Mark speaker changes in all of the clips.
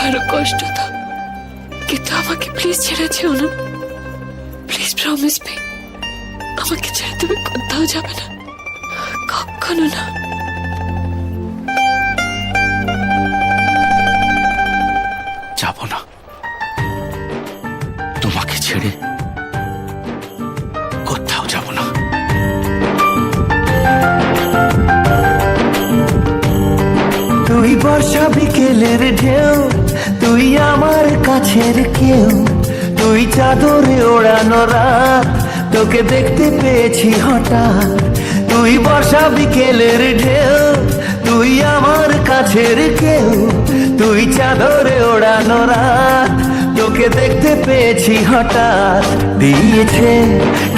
Speaker 1: আরো কষ্ট দাও, কিন্তু আমাকে প্লিজ ছেড়ে যেও না। প্লিজ প্রমিস মি, আমাকে ছেড়ে তুমি কোথাও যাবে না, কখনো না।
Speaker 2: যাব না, তোমাকে ছেড়ে কোথাও যাব না।
Speaker 3: তুই বর্ষা বিকেলের ঢেউ, তুই আমার কাছের কেউ, তুই চাদরে ওড়ানো রাত, তোকে দেখতে পেয়েছি হঠাৎ। তুই বর্ষা বিকেলের ঢেউ, তুই আমার কাছের কেউ, তুই চাদরে ওড়ানো রাত, তোকে দেখতে পেয়েছি হঠাৎ। দিয়েছে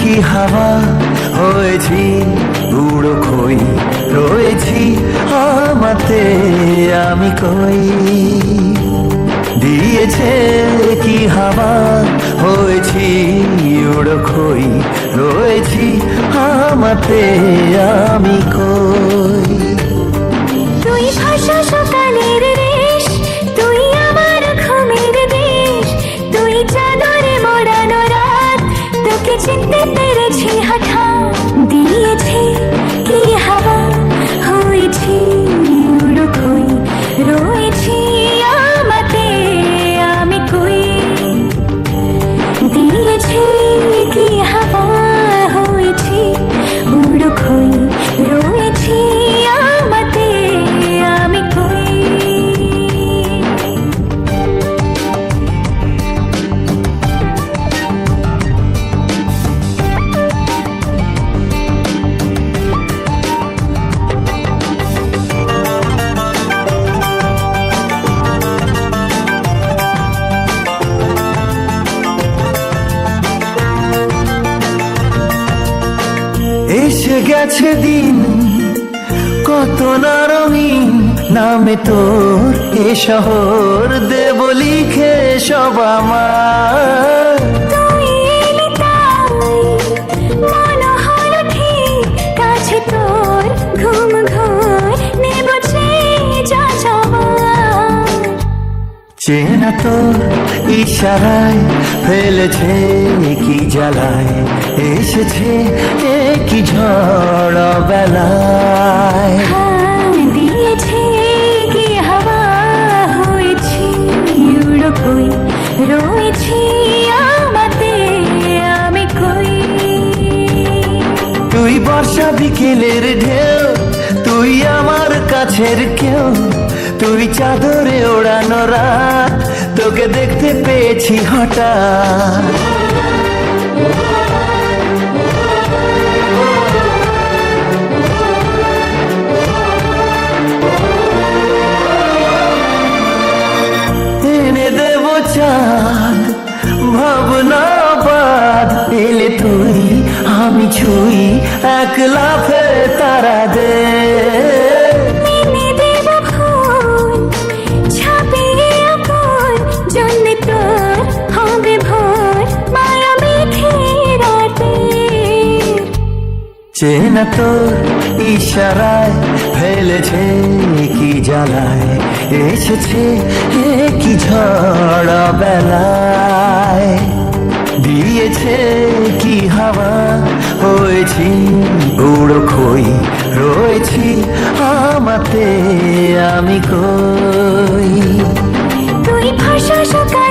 Speaker 3: কি হাওয়া, হয়েছি বুড়ো খই, রয়েছি আমাতে আমি কই। দিয়েছে কি হাওয়া, হয়েছি উড়ো খই, রয়েছি আমাতে আমি কই।
Speaker 4: তুই ভাষা সকালের রেশ, তুই আমার ঘুমের দেশ, তুই চাদরে মোড়ানো রাত, তোকে চিনতে পেরেছি হঠাৎ। দিয়েছি কি হাওয়া, হয়েছি উড়ো খই, রয়েছি আমাতে আমি কই। দিয়েছি কি হাওয়া, হয়েছি উড়ো খই, রয়েছি আমাতে আমি কই।
Speaker 3: এসে গেছে দিন কত না রঙিন, নামে তোর এ শহর দেব লিখে সব আমার।
Speaker 4: তুই এলি তাই মনে হলো ঠিক, কাছে তোর ঘুম ঘোর নেব যা যাবার।
Speaker 3: চেনা তোর ইশারায় ফেলেছে কি জ্বালায়, এসেছে কি ঝড় বেলায়।
Speaker 4: দিয়েছে কি হাওয়া, হয়েছি উড়ো খই, রয়েছি আমাতে আমি কই।
Speaker 3: তুই বর্ষা বিকেলের ঢেউ, তুই আমার কাছের কেউ, তুই চাদরে ওড়ানো রাত, তোকে দেখতে পেয়েছি হঠাৎ। এনে দেব চাঁদ ভাবনা বাদ, এলে তুই আমি ছুঁই এক লাফে তারা দে।
Speaker 4: মেনে দেব ফুল ছাপিয়ে আপন, জন্মে তোর হবে ভোর মায়া মেঘে রাতে।
Speaker 3: চেনা তোর ইশারায় ফেলেছে কি জ্বালায়, এসেছে কি ঝড় বেলায়। দিয়েছে কি হাওয়া, হয়েছি উড়ো খই, রয়েছি আমাতে আমি কই।
Speaker 4: তুই ভাষা সকাল